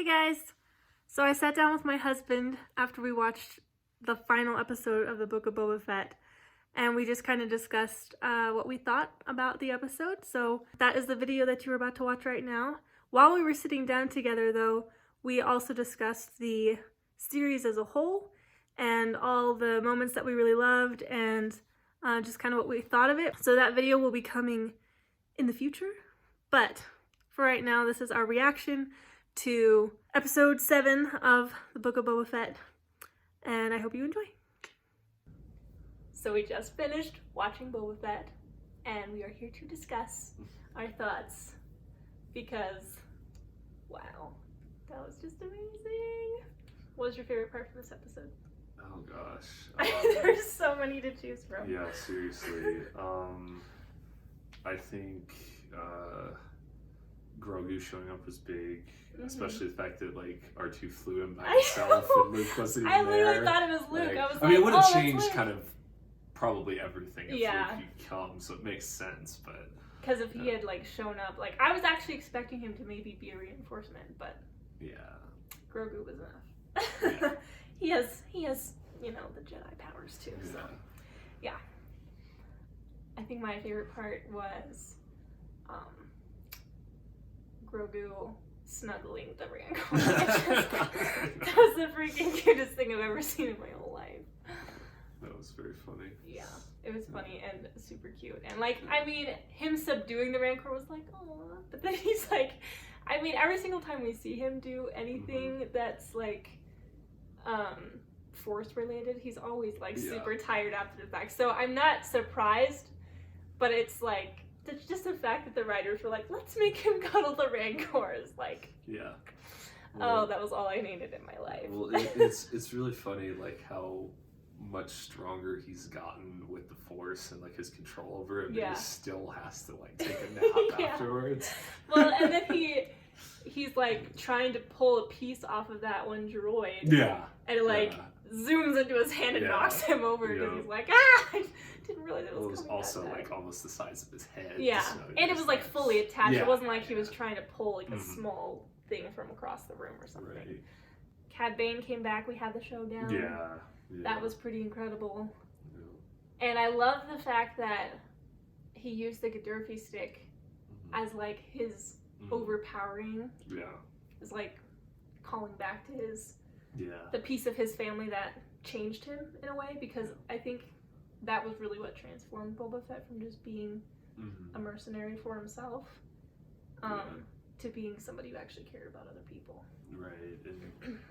Hey guys! So I sat down with my husband after we watched the final episode of the Book of Boba Fett, and we just kind of discussed what we thought about the episode. So that is the video that you're about to watch right now. While we were sitting down together though, we also discussed the series as a whole and all the moments that we really loved and just kind of what we thought of it. So that video will be coming in the future, but for right now, this is our reaction to episode 7 of the Book of Boba Fett, and I hope you enjoy. So we just finished watching Boba Fett, and we are here to discuss our thoughts, because, wow, that was just amazing. What was your favorite part from this episode? Oh gosh. There's so many to choose from. Yeah, seriously. I think Grogu showing up was big, especially the fact that like R2 flew in by himself and Luke wasn't even there. I literally thought it was Luke. Like, I mean, it would have oh, changed kind of probably everything if yeah. Luke could come, so it makes sense. But because if he had like shown up, like I was actually expecting him to maybe be a reinforcement, but yeah, Grogu was enough. Yeah. he has you know the Jedi powers too. So yeah. I think my favorite part was Grogu snuggling the Rancor. That was the freaking cutest thing I've ever seen in my whole life. That was very funny. Yeah, it was funny and super cute. And like, I mean, him subduing the Rancor was like, oh, but then he's like, I mean, every single time we see him do anything that's like, force related, he's always like super tired after the fact. So I'm not surprised, but it's like, it's just the fact that the writers were like, let's make him cuddle the Rancors. Like, well, that was all I needed in my life. Well, it's really funny, like how much stronger he's gotten with the Force and like his control over it, but he still has to like take a nap afterwards. Well, and then he's like trying to pull a piece off of that one droid. And it like zooms into his hand and knocks him over because he's like, I didn't realize it was. Well, it was also like almost the size of his head. Yeah, so and it was like fully attached. It wasn't like he was trying to pull like a small thing from across the room or something. Right. Cad Bane came back. We had the showdown. Yeah. That was pretty incredible. Yeah. And I love the fact that he used the Gadurfi stick as like his overpowering. Yeah. It's like calling back to his the piece of his family that changed him in a way, because I think that was really what transformed Boba Fett from just being a mercenary for himself to being somebody who actually cared about other people. Right,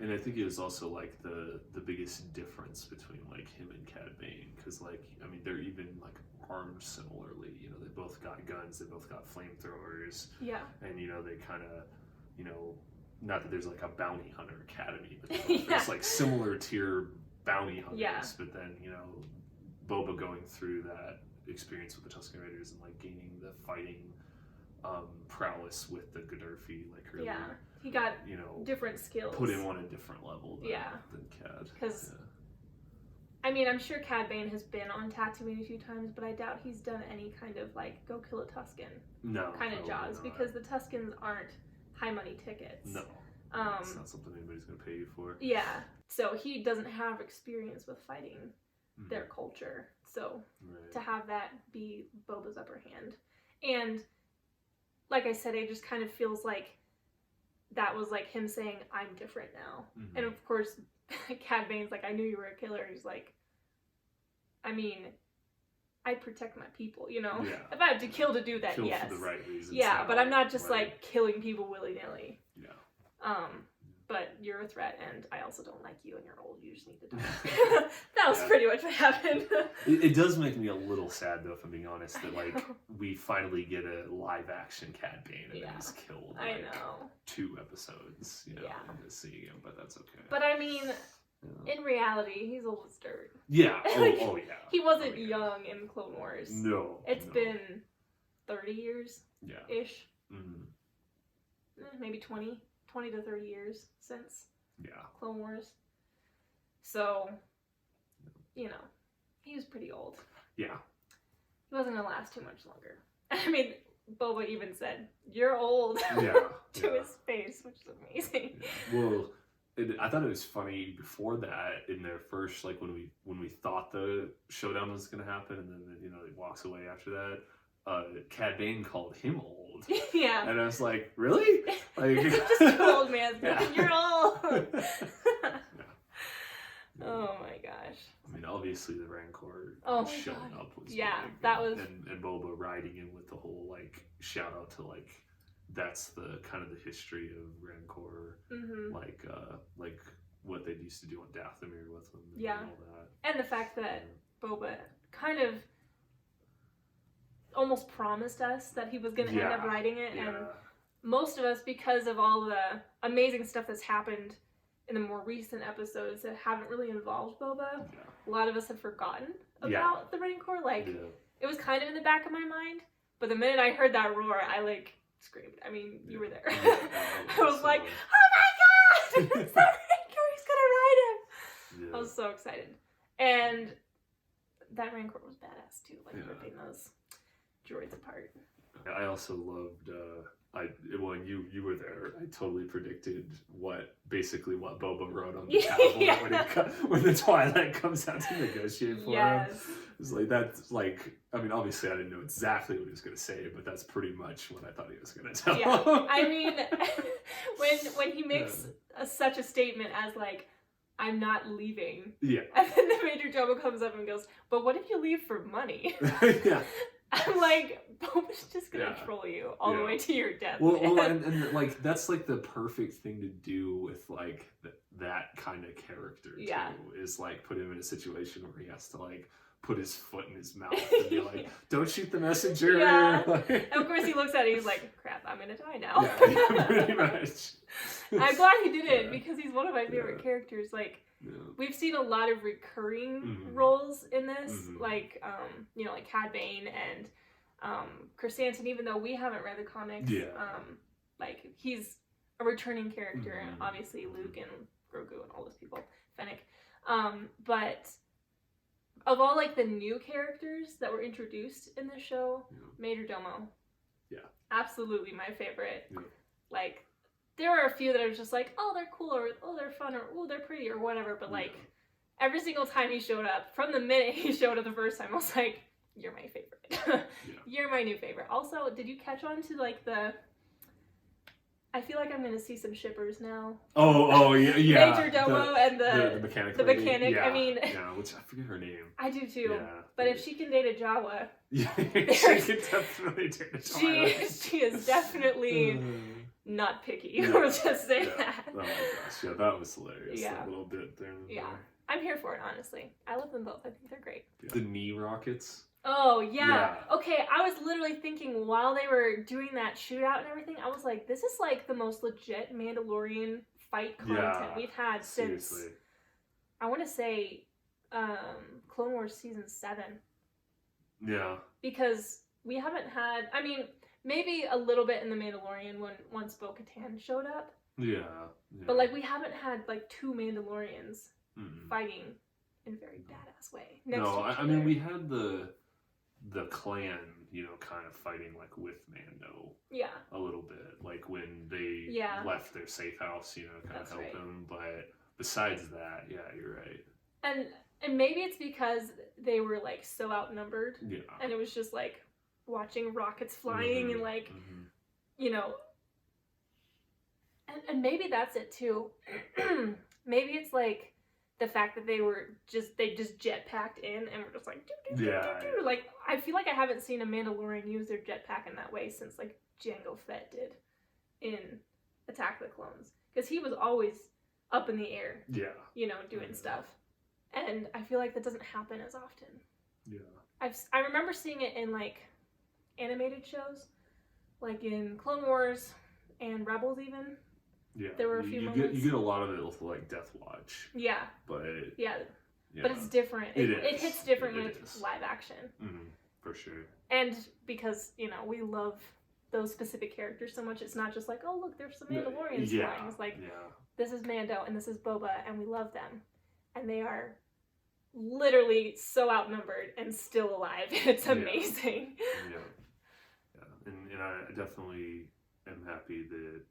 and I think it was also like the biggest difference between like him and Cad Bane, because like I mean they're even like armed similarly. You know, they both got guns, they both got flamethrowers. Yeah, and you know they kind of, you know, not that there's like a bounty hunter academy, but there's like similar tier bounty hunters. Yeah. But then you know, Boba going through that experience with the Tusken Raiders and like gaining the fighting prowess with the Gadurfi, like really, he got different skills, put him on a different level than Cad. Because I mean, I'm sure Cad Bane has been on Tatooine a few times, but I doubt he's done any kind of like go kill a Tusken kind of jobs, because the Tuskens aren't high money tickets. No, it's not something anybody's gonna pay you for. Yeah, so he doesn't have experience with fighting their culture, so to have that be Boba's upper hand. And like I said, it just kind of feels like that was like him saying, I'm different now. And of course, Cad Bane's like, I knew you were a killer. He's like, I mean, I protect my people, you know? If I have to kill to do that, kill for the right reasons. Yeah, but I'm not just like killing people willy-nilly. Yeah. But you're a threat, and I also don't like you, and you're old. You just need to die. That was pretty much what happened. It does make me a little sad, though, if I'm being honest, that like we finally get a live-action Cad Bane, and then he's killed. Like, 2 episodes, you know, into seeing him, but that's okay. But I mean, in reality, he's old as dirt. Yeah. Like, oh yeah. He wasn't young in Clone Wars. No. It's been 30 years. Ish. Maybe 20 to 30 years since Clone Wars. So, you know, he was pretty old. Yeah. He wasn't going to last too much longer. I mean, Boba even said, "You're old," Yeah, to yeah. his face, which is amazing. Yeah. Well, I thought it was funny before that in their first, like when we thought the showdown was gonna happen, and then you know he walks away after that. Cad Bane called him old, Yeah. and I was like, really? Like, Just an old man's Yeah. going, "You're old." Yeah. Oh my gosh. I mean, obviously the Rancor Oh my showing God. up was Yeah, big, that was- and Boba riding in with the whole like shout out to like that's the kind of the history of Rancor, Mm-hmm. like what they used to do on Dathomir with them, and Yeah. all that. And the fact that Boba kind of almost promised us that he was going to end up riding it, Yeah. and most of us, because of all the amazing stuff that's happened in the more recent episodes that haven't really involved Boba, a lot of us have forgotten about the Rancor. Like, it was kind of in the back of my mind, but the minute I heard that roar, I like screamed. I mean, you were there. I was like, "Oh my God! It's the Rancor! He's gonna ride him!" Yeah. I was so excited, and that Rancor was badass too, like ripping those droids apart. I also loved. When you were there, I totally predicted what Boba wrote on the tablet when the Twilight comes out to negotiate for him. It's like that's like, I mean, obviously I didn't know exactly what he was going to say, but that's pretty much what I thought he was going to tell him. I mean, when he makes such a statement as like, "I'm not leaving," and then the Major Domo comes up and goes, "But what if you leave for money?" Yeah. I'm like, Boba's just gonna troll you all the way to your death. Well, and like that's like the perfect thing to do with like that kind of character too. Is like put him in a situation where he has to like put his foot in his mouth and be like, "Don't shoot the messenger." Yeah. Like, and of course he looks at it, he's like, "Crap, I'm gonna die now." Yeah, pretty much. I'm glad he did it because he's one of my favorite characters. Like, we've seen a lot of recurring roles in this, like you know, like Cad Bane and Chrysanthemum. Even though we haven't read the comics, like he's a returning character, and obviously Luke and Grogu and all those people, Fennec. But of all like the new characters that were introduced in the show, Major Domo, absolutely my favorite. Like, there are a few that are just like, "Oh, they're cool," or "Oh, they're fun," or "Oh, they're pretty," or whatever. But like, every single time he showed up, from the minute he showed up the first time, I was like, "You're my favorite. You're my new favorite." Also, did you catch on to like the? I feel like I'm gonna see some shippers now. Oh yeah. Major Domo and the mechanic. The mechanic. Yeah. I mean, which I forget her name. I do too. Yeah. But if she can date a Jawa, she can definitely date a Jawa. She is definitely not picky. We'll just say that. Oh my gosh, yeah, that was hilarious. Yeah. That little bit there. I'm here for it, honestly. I love them both. I think they're great. The knee rockets. Oh, yeah. Okay, I was literally thinking while they were doing that shootout and everything, I was like, this is like the most legit Mandalorian fight content we've had since, I want to say, Clone Wars Season 7. Yeah. Because we haven't had, I mean, maybe a little bit in The Mandalorian when once Bo-Katan showed up. Yeah. But like, we haven't had like two Mandalorians fighting in a very badass way. I mean, we had the clan, you know, kind of fighting like with Mando. Yeah. A little bit, like when they left their safe house, you know, kind of help him. But besides that, yeah, you're right. And maybe it's because they were like so outnumbered. Yeah. And it was just like watching rockets flying and like, you know. And maybe that's it too. Maybe it's like the fact that they just jetpacked in and were just like like, I feel like I haven't seen a Mandalorian use their jetpack in that way since like Jango Fett did in Attack of the Clones, because he was always up in the air, you know, doing stuff, and I feel like that doesn't happen as often. I remember seeing it in like animated shows, like in Clone Wars and Rebels even. There were a few moments. You get a lot of it with like Death Watch. But but it's different. It hits different when it's live action. For sure. And because, you know, we love those specific characters so much, it's not just like, oh look, there's some Mandalorians flying. It's like, this is Mando and this is Boba and we love them. And they are literally so outnumbered and still alive. It's amazing. and I definitely am happy that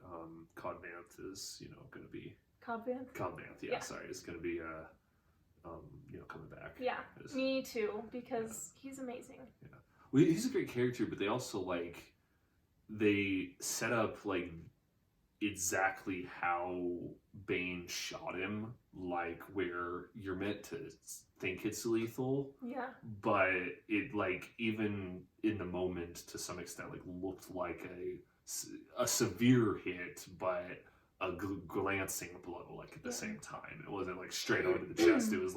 Cod Vanth is, going to be Cobb Vanth? Cod Vanth, Yeah. sorry, is going to be coming back. Yeah, me too, because he's amazing. Yeah, well, he's a great character, but they also they set up exactly how Bane shot him, where you're meant to think it's lethal. Yeah. But it even in the moment to some extent looked like a severe hit, but a glancing blow at the same time. It wasn't straight onto the chest. It was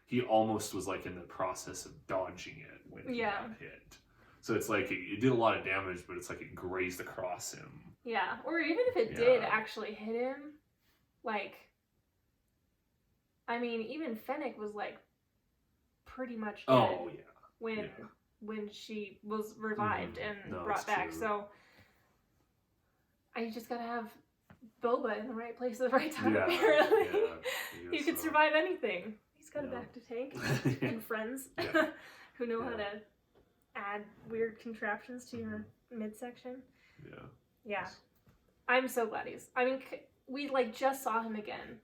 he almost was in the process of dodging it when he got hit. So it's it did a lot of damage, but it's it grazed across him. Yeah, or even if it did actually hit him, I mean, even Fennec was pretty much dead. Oh yeah. When she was revived and brought back. True. So I just gotta have Boba in the right place at the right time. Yeah, apparently, yeah, he could survive anything. He's got a back to tank and friends who know how to add weird contraptions to your midsection. Yeah. Yeah. I'm so glad I mean, we just saw him again,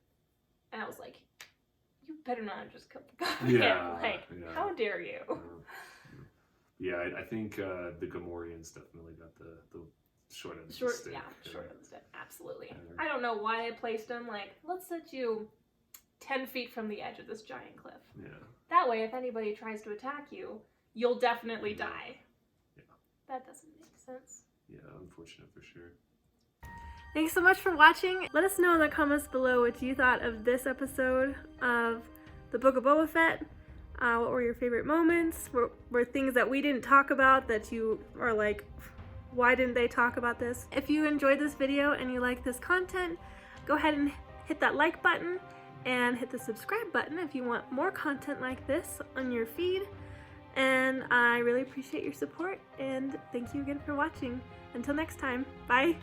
and I was like, you better not have just killed the guy again. How dare you? Yeah, I think the Gamorreans definitely got the short end of the stick. Yeah, short end of the stick, absolutely. I don't know why I placed him, let's set you 10 feet from the edge of this giant cliff. Yeah. That way, if anybody tries to attack you, you'll definitely die. Yeah. That doesn't make sense. Yeah, unfortunate for sure. Thanks so much for watching. Let us know in the comments below what you thought of this episode of the Book of Boba Fett. What were your favorite moments? Were things that we didn't talk about that you are why didn't they talk about this? If you enjoyed this video and you like this content, go ahead and hit that like button and hit the subscribe button if you want more content like this on your feed. And I really appreciate your support, and thank you again for watching. Until next time, bye!